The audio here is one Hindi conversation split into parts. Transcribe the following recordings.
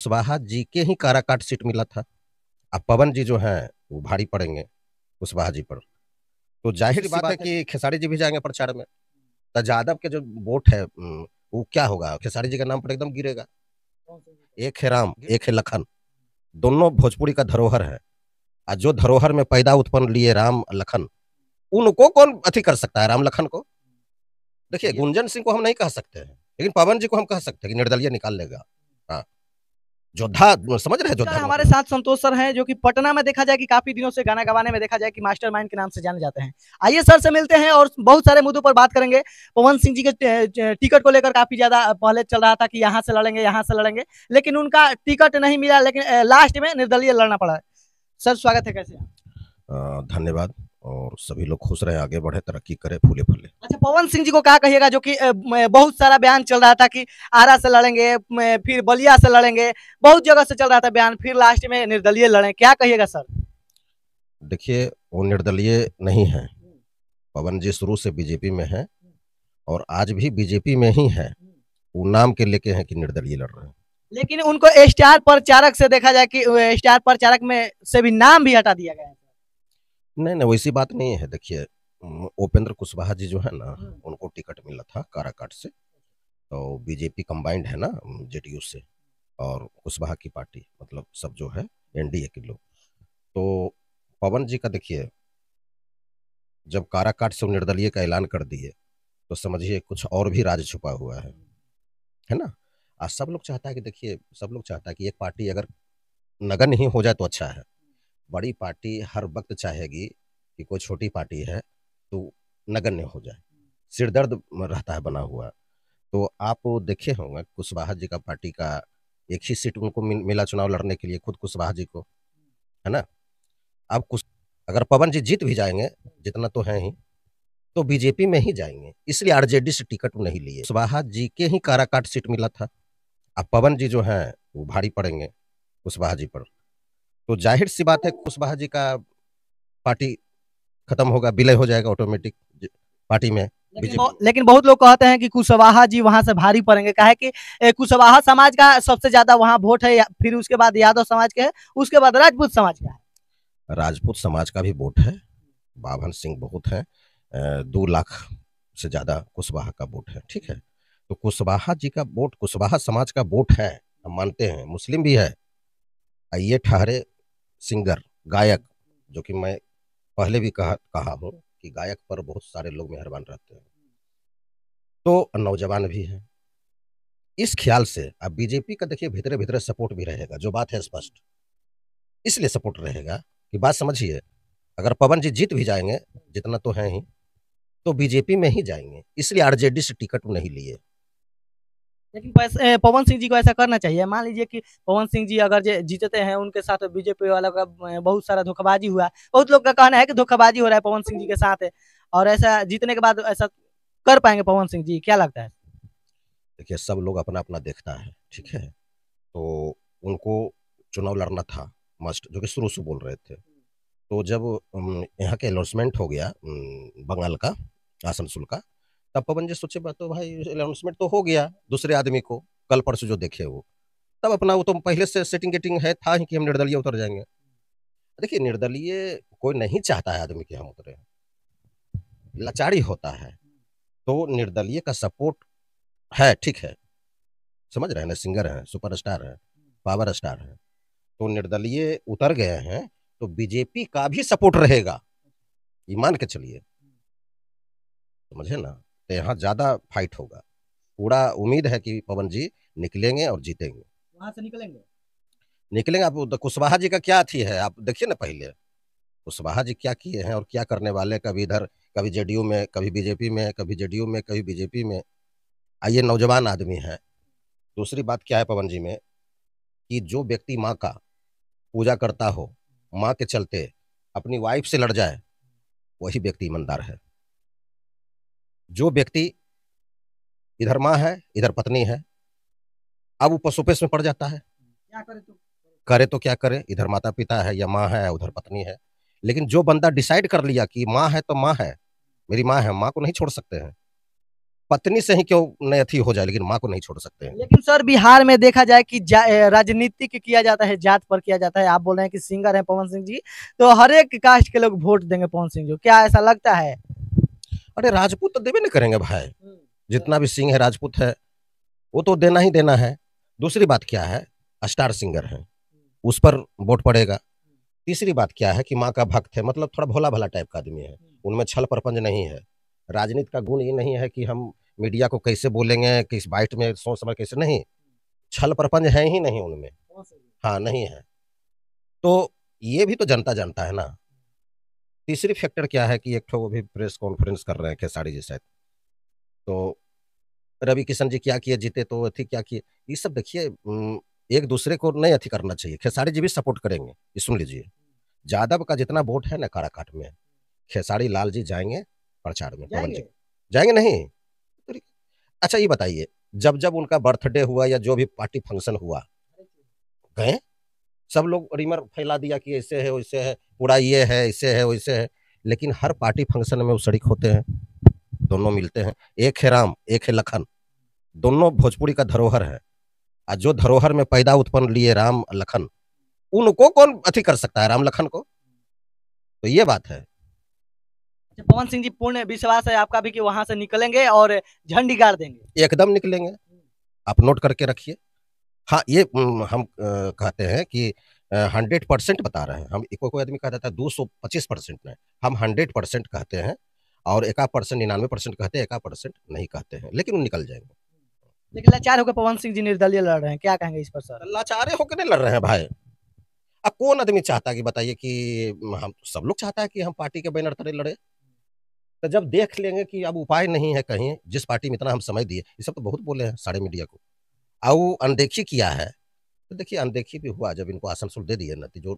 कुशवाहा जी के ही काराकाट सीट मिला था। अब पवन जी जो हैं वो भारी पड़ेंगे कुशवाहा जी पर। तो जाहिर सी बात है कि खेसारी जी भी जाएंगे प्रचार में। तो यादव के जो वोट है वो क्या होगा, खेसारी जी का नाम पर एकदम गिरेगा। एक है राम, एक है लखन, दोनों भोजपुरी का धरोहर है। और जो धरोहर में पैदा उत्पन्न लिए राम लखन, उनको कौन अति कर सकता है राम लखन को। देखिए गुंजन सिंह को हम नहीं कह सकते हैं, लेकिन पवन जी को हम कह सकते हैं कि निर्दलीय निकाल लेगा। हाँ, योद्धा, समझ रहे हैं सर योद्धा हमारे मतलब। साथ संतोष सर हैं जो कि पटना में देखा जाए कि काफी दिनों से गाना गवाने में देखा जाए कि मास्टरमाइंड के नाम से जाने जाते हैं। आइए सर से मिलते हैं और बहुत सारे मुद्दों पर बात करेंगे। पवन सिंह जी के टिकट को लेकर काफी ज्यादा पहले चल रहा था कि यहाँ से लड़ेंगे यहाँ से लड़ेंगे, लेकिन उनका टिकट नहीं मिला, लेकिन लास्ट में निर्दलीय लड़ना पड़ा। सर स्वागत है, कैसे हैं? धन्यवाद। और सभी लोग खुश रहे, आगे बढ़े, तरक्की करे, फूले फले। अच्छा, पवन सिंह जी को क्या कहिएगा जो कि बहुत सारा बयान चल रहा था कि आरा से लड़ेंगे, फिर बलिया से लड़ेंगे, बहुत जगह से चल रहा था बयान, फिर लास्ट में निर्दलीय लड़े, क्या कहिएगा सर? देखिए वो निर्दलीय नहीं है। पवन जी शुरू से बीजेपी में है और आज भी बीजेपी में ही है। वो नाम के लेके हैं कि निर्दलीय लड़ रहे हैं। लेकिन उनको स्टार प्रचारक से देखा जाए कि स्टार प्रचारक में से भी नाम भी हटा दिया गया है। नहीं नहीं, वैसी बात नहीं है। देखिए उपेंद्र कुशवाहा जी जो है ना, उनको टिकट मिला था काराकाट से। तो बीजेपी कंबाइंड है ना जेडीयू से, और कुशवाहा की पार्टी मतलब सब जो है एनडीए के लोग। तो पवन जी का देखिए, जब काराकाट से निर्दलीय का ऐलान कर दिए तो समझिए कुछ और भी राज छुपा हुआ है ना। आज सब लोग चाहता है कि, देखिए सब लोग चाहता है कि एक पार्टी अगर नगण्य ही हो जाए तो अच्छा है। बड़ी पार्टी हर वक्त चाहेगी कि कोई छोटी पार्टी है तो नगण्य हो जाए, सिरदर्द रहता है बना हुआ। तो आप देखे होंगे कुशवाहा जी का पार्टी का एक ही सीट उनको मिला चुनाव लड़ने के लिए, खुद कुशवाहा जी को, है ना। अब कुछ अगर पवन जी जीत भी जाएंगे, जितना तो है ही, तो बीजेपी में ही जाएंगे, इसलिए आरजेडी से टिकट नहीं लिए। कुशवाहा जी के ही काराकाट सीट मिला था। अब पवन जी जो हैं वो भारी पड़ेंगे कुशवाहा जी पर। तो जाहिर सी बात है कुशवाहा जी का पार्टी खत्म होगा, विलय हो जाएगा ऑटोमेटिक पार्टी में। लेकिन बहुत लोग कहते हैं कि कुशवाहा जी वहां से भारी पड़ेंगे, कहे कि कुशवाहा समाज का सबसे ज्यादा वहां वोट है, फिर उसके बाद यादव समाज के है, उसके बाद राजपूत समाज का है। राजपूत समाज का भी वोट है, बाभन सिंह बहुत है, 2 लाख से ज्यादा कुशवाहा का वोट है, ठीक है। तो कुशवाहा जी का वोट, कुशवाहा समाज का वोट है, हम मानते हैं, मुस्लिम भी है। ये ठहरे सिंगर, गायक, जो कि मैं पहले भी कहा हूँ कि गायक पर बहुत सारे लोग मेहरबान रहते हैं, तो नौजवान भी है। इस ख्याल से अब बीजेपी का देखिए भीतरे भीतरे सपोर्ट भी रहेगा, जो बात है स्पष्ट, इसलिए सपोर्ट रहेगा कि बात समझिए, अगर पवन जी जीत भी जाएंगे, जितना तो है ही, तो बीजेपी में ही जाएंगे, इसलिए आरजेडी से टिकट नहीं लिए। लेकिन पवन सिंह जी को ऐसा करना चाहिए। मान लीजिए कि पवन सिंह जी अगर जीतते हैं, उनके साथ बीजेपी वाला का बहुत सारा धोखाबाजी हुआ, बहुत लोग का कहना है कि धोखाबाजी हो रहा है पवन सिंह जी के साथ, और ऐसा जीतने के बाद ऐसा कर पाएंगे पवन सिंह जी, क्या लगता है? देखिए सब लोग अपना अपना देखता है, ठीक है। तो उनको चुनाव लड़ना था मस्ट, जो कि शुरू से बोल रहे थे। तो जब यहाँ के अनाउंसमेंट हो गया बंगाल का, आसनसोल का, तब पवन जी सोचे तो भाई अनाउंसमेंट तो हो गया दूसरे आदमी को, कल परसों जो देखे वो, तब अपना वो तो पहले से सेटिंग गेटिंग है था ही कि हम निर्दलीय उतर जाएंगे। देखिए निर्दलीय कोई नहीं चाहता है आदमी कि हम उतरे, लाचारी होता है। तो निर्दलीय का सपोर्ट है, ठीक है, समझ रहे हैं ना, सिंगर है, सुपरस्टार है, पावर स्टार है, तो निर्दलीय उतर गए हैं तो बीजेपी का भी सपोर्ट रहेगा, ये मान के चलिए, समझे ना। तो यहाँ ज्यादा फाइट होगा, पूरा उम्मीद है कि पवन जी निकलेंगे और जीतेंगे। वहां से निकलेंगे, निकलेंगे। आप कुशवाहा जी का क्या थी है, आप देखिए ना पहले कुशवाहा जी क्या किए हैं और क्या करने वाले, कभी इधर, कभी जेडीयू में, कभी बीजेपी में, कभी जेडीयू में, कभी बीजेपी में। आइए नौजवान आदमी है। दूसरी बात क्या है पवन जी में, कि जो व्यक्ति माँ का पूजा करता हो, माँ के चलते अपनी वाइफ से लड़ जाए, वही व्यक्ति ईमानदार है। जो व्यक्ति इधर माँ है इधर पत्नी है, अब वो पशुपेश में पड़ जाता है, क्या करे तो क्या करे, इधर माता पिता है या माँ है उधर पत्नी है। लेकिन जो बंदा डिसाइड कर लिया कि माँ है तो माँ है, मेरी माँ है, माँ को नहीं छोड़ सकते हैं, पत्नी से ही क्यों नहीं अथी हो जाए, लेकिन माँ को नहीं छोड़ सकते हैं। लेकिन सर बिहार में देखा जाए कि राजनीतिक किया जाता है, जात पर किया जाता है। आप बोल रहे हैं कि सिंगर है पवन सिंह जी, तो हर एक कास्ट के लोग वोट देंगे पवन सिंह जी, क्या ऐसा लगता है? अरे राजपूत तो देवे नहीं करेंगे भाई, जितना भी सिंह है राजपूत है, वो तो देना ही देना है। दूसरी बात क्या है, स्टार सिंगर है, उस पर वोट पड़ेगा। तीसरी बात क्या है कि माँ का भक्त है, मतलब थोड़ा भोला भला टाइप का आदमी है, उनमें छल प्रपंच नहीं है। राजनीति का गुण ये नहीं है कि हम मीडिया को कैसे बोलेंगे, किस बाइट में सोच समझ कैसे, नहीं, छल प्रपंच है ही नहीं उनमें। हाँ नहीं है, तो ये भी तो जनता जानता है ना। तीसरी फैक्टर क्या है कि एक ठो वो भी प्रेस कॉन्फ्रेंस कर रहे हैं खेसारी जी शायद, तो रवि किशन जी क्या किए, जीते तो अथी क्या किए, ये सब देखिए एक दूसरे को नहीं अथी करना चाहिए। खेसारी जी भी सपोर्ट करेंगे, ये सुन लीजिए, यादव का जितना वोट है ना काराकाट में, खेसारी लाल जी जाएंगे प्रचार में, पवन जी जाएंगे नहीं। तो अच्छा ये बताइए, जब जब उनका बर्थडे हुआ या जो भी पार्टी फंक्शन हुआ, गए सब लोग रिमर फैला दिया कि ऐसे है वैसे है, पूरा ये है ऐसे है वैसे है, लेकिन हर पार्टी फंक्शन में वो शरीक होते हैं, दोनों मिलते हैं। एक है राम, एक है लखन, दोनों भोजपुरी का धरोहर है, और जो धरोहर में पैदा उत्पन्न लिए राम लखन, उनको कौन अथी कर सकता है, राम लखन को। तो ये बात है। पवन सिंह जी पूर्ण विश्वास है आपका भी कि वहां से निकलेंगे और झंडी गाड़ देंगे? एकदम निकलेंगे, आप नोट करके रखिए। हाँ ये हम कहते हैं कि 100% बता रहे हैं हम, कोई आदमी कहता था 225% में, हम 100% कहते हैं, और 1% 99% कहते हैं, 1% नहीं कहते हैं, लेकिन वो निकल जाएंगे। लेकिन लाचार होकर पवन सिंह जी निर्दलीय लड़ रहे हैं, क्या कहेंगे इस पर सर? लाचारे होकर नहीं लड़ रहे हैं भाई, अब कौन आदमी चाहता है कि बताइए कि हम, सब लोग चाहता है कि हम पार्टी के बैनर तले लड़े। तो जब देख लेंगे कि अब उपाय नहीं है कहीं, जिस पार्टी में इतना हम समय दिए, ये सब तो बहुत बोले हैं सारे मीडिया को, और अनदेखी किया है, तो देखिए अनदेखी भी हुआ, जब इनको आसनसोल दे दिए ना, जो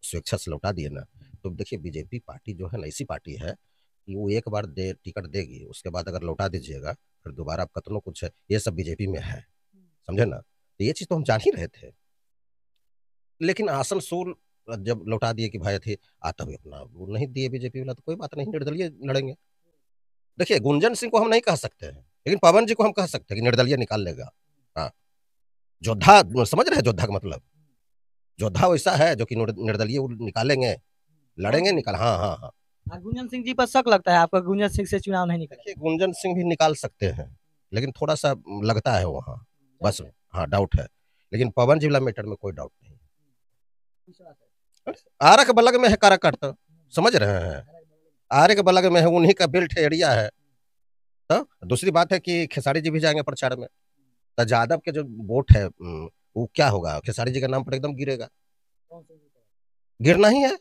स्वेच्छा से लौटा दिए ना, तो देखिए बीजेपी पार्टी जो है ना, ऐसी पार्टी है कि वो एक बार दे टिकट देगी, उसके बाद अगर लौटा दीजिएगा फिर दोबारा आप कतनो कुछ है, ये सब बीजेपी में है, समझे ना। तो ये चीज तो हम जान ही रहे थे, लेकिन आसनसोल जब लौटा दिए कि भाई थे आता भी अपना, वो नहीं दिए बीजेपी वाला, तो कोई बात नहीं, निर्दलीय लड़ेंगे। देखिए गुंजन सिंह को हम नहीं कह सकते हैं, लेकिन पवन जी को हम कह सकते हैं कि निर्दलीय निकाल लेगा। हाँ, योद्धा, समझ रहे हैं योद्धा का मतलब, योद्धा वैसा है जो कि निर्दलीय निकालेंगे, लड़ेंगे, निकाल, हाँ हाँ हाँ। गुंजन सिंह जी पर शक लगता है आपका, गुंजन सिंह से चुनाव नहीं निकले? देखिए गुंजन सिंह भी निकाल सकते हैं, लेकिन थोड़ा सा लगता है वहाँ, बस हाँ डाउट है, लेकिन पवन जी वाला मैटर में कोई डाउट नहीं। आरा के बलग में है काराकाट, तो समझ रहे हैं, आरे के बलग में है, उन्हीं का बेल्ट एरिया है। तो दूसरी बात है कि खेसारी जी भी जाएंगे प्रचार में, तो यादव के जो वोट है वो क्या होगा, खेसारी जी के नाम पर एकदम गिरेगा, गिरना ही है।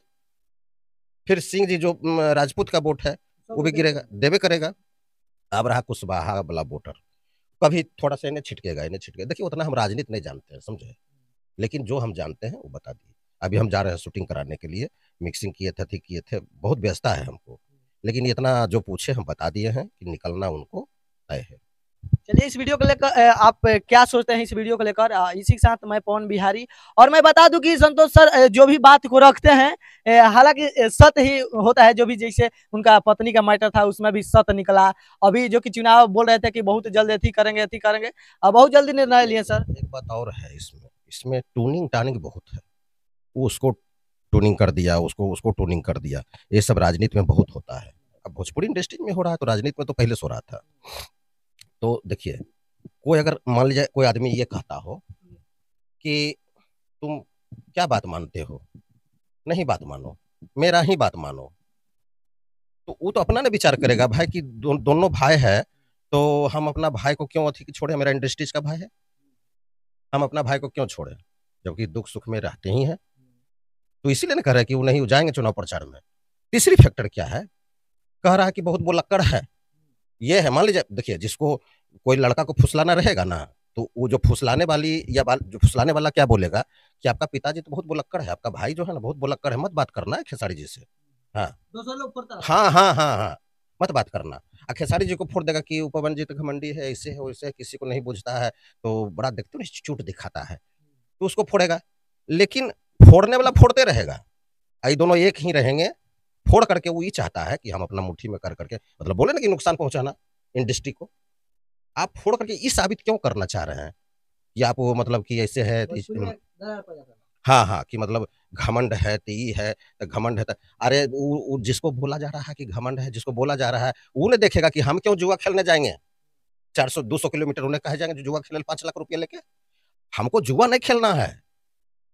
फिर सिंह जी जो राजपूत का वोट है वो भी गिरेगा, देवे करेगा। अब रहा कुशवाहा वाला वोटर, कभी थोड़ा सा इन्हें छिटकेगा, इन्हें छिटकेगा, देखिए उतना हम राजनीति नहीं जानते हैं, समझे, लेकिन जो हम जानते हैं वो बता दिए। अभी हम जा रहे हैं शूटिंग कराने के लिए, मिक्सिंग किए थे, बहुत व्यस्तता है हमको, लेकिन इतना जो पूछे हम बता दिए हैं कि निकलना उनको तय है। चलिए इस वीडियो को लेकर आप क्या सोचते हैं इस वीडियो को लेकर? इसी के साथ मैं पवन बिहारी, और मैं बता दूं कि संतोष सर जो भी बात को रखते हैं, हालांकि सत्य ही होता है, जो भी जैसे उनका पत्नी का मैटर था उसमें भी सत्य निकला। अभी जो कि चुनाव बोल रहे थे कि बहुत जल्द अथी करेंगे, और बहुत जल्दी निर्णय लिए सर। एक बात और है इसमें, इसमें टूनिंग टानिंग बहुत है, वो उसको टूनिंग कर दिया, उसको उसको टूनिंग कर दिया, ये सब राजनीति में बहुत होता है। अब भोजपुरी इंडस्ट्री में हो रहा है, तो राजनीति में तो पहले से हो रहा था। तो देखिए कोई अगर मान लीजिए कोई आदमी ये कहता हो कि तुम क्या बात मानते हो, नहीं बात मानो, मेरा ही बात मानो, तो वो तो अपना ना विचार करेगा भाई कि दोनों भाई है, तो हम अपना भाई को क्यों अथी छोड़े, मेरा इंडस्ट्रीज का भाई है, हम अपना भाई को क्यों छोड़े, जबकि दुख सुख में रहते ही हैं। तो इसीलिए ना कह रहा है कि वो नहीं जाएंगे चुनाव प्रचार में। तीसरी फैक्टर क्या है, कह रहा है कि बहुत बुलक्कड़ है, ये है, मान लीजिए देखिए जिसको कोई लड़का को फुसलाना रहेगा ना, तो वो जो फुसलाने वाली या जो फुसलाने वाला क्या बोलेगा कि आपका पिताजी तो बहुत बुलक्कड़ है, आपका भाई जो है ना बहुत बुलक्कड़ है, मत बात करना है खेसारी जी से। हाँ हाँ हाँ हाँ हाँ, मत बात करना। खेसारी जी को फोड़ देगा कि पवन जी तो घमंडी है, ऐसे है वैसे है, किसी को नहीं बुझता है, तो बड़ा देखते हो इंस्टीट्यूट दिखाता है, तो उसको फोड़ेगा, लेकिन फोड़ने वाला फोड़ते रहेगा, ये दोनों एक ही रहेंगे। फोड़ करके वो ये चाहता है कि हम अपना मुट्ठी में कर करके, मतलब बोले ना कि नुकसान पहुंचाना इंडस्ट्री को, आप फोड़ करके ये साबित क्यों करना चाह रहे हैं कि आप वो मतलब कि ऐसे है हाँ हाँ, कि मतलब घमंड है तो ये है तो घमंड है तो अरे वो जिसको बोला जा रहा है कि घमंड है, जिसको बोला जा रहा है वो नहीं देखेगा कि हम क्यों जुआ खेलने जाएंगे 400-200 किलोमीटर उन्हें कहे जाएंगे जो जुआ खेलने 5 लाख रुपया लेके। हमको जुआ नहीं खेलना है,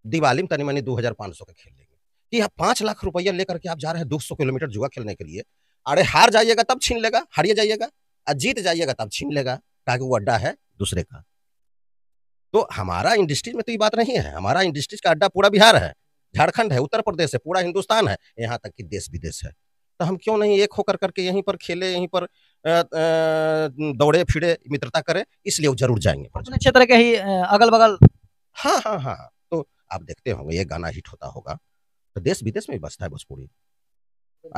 दिवाली में तनी मनी 2500 का खेल लेंगे कि आप 5 लाख रुपया लेकर के आप जा रहे हैं 200 किलोमीटर जुआ खेलने के लिए। अरे हार जाइएगा तब छीन लेगा, हारिए जाइएगा, और जीत जाइएगा तब छीन लेगा, ताकि वो अड्डा है दूसरे का। तो हमारा इंडस्ट्रीज में तो ये बात नहीं है, हमारा इंडस्ट्रीज का अड्डा पूरा बिहार है, झारखंड है, उत्तर प्रदेश है, पूरा हिंदुस्तान है, यहाँ तक कि देश विदेश है। तो हम क्यों नहीं एक होकर करके यहीं पर खेले, यहीं पर दौड़े फिरे, मित्रता करें, इसलिए वो जरूर जाएंगे अपने क्षेत्र के ही अगल बगल। हाँ हाँ हाँ, तो आप देखते होंगे ये गाना हिट होता होगा तो देश विदेश में भी बजता है भोजपुरी,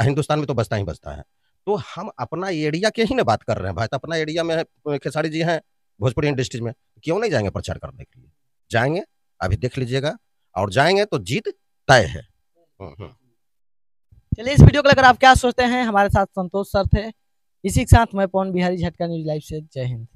हिंदुस्तान में तो बजता ही बजता है। तो हम अपना एरिया के ही ना बात कर रहे हैं भाई, तो अपना एरिया में खेसारी जी हैं भोजपुरी इंडस्ट्रीज में, क्यों नहीं जाएंगे प्रचार करने के लिए? जाएंगे, अभी देख लीजिएगा, और जाएंगे तो जीत तय है। चलिए, इस वीडियो को लेकर आप क्या सोचते हैं? हमारे साथ संतोष सर थे। इसी के साथ मैं पवन बिहारी, झटका न्यूज लाइव से, जय हिंद।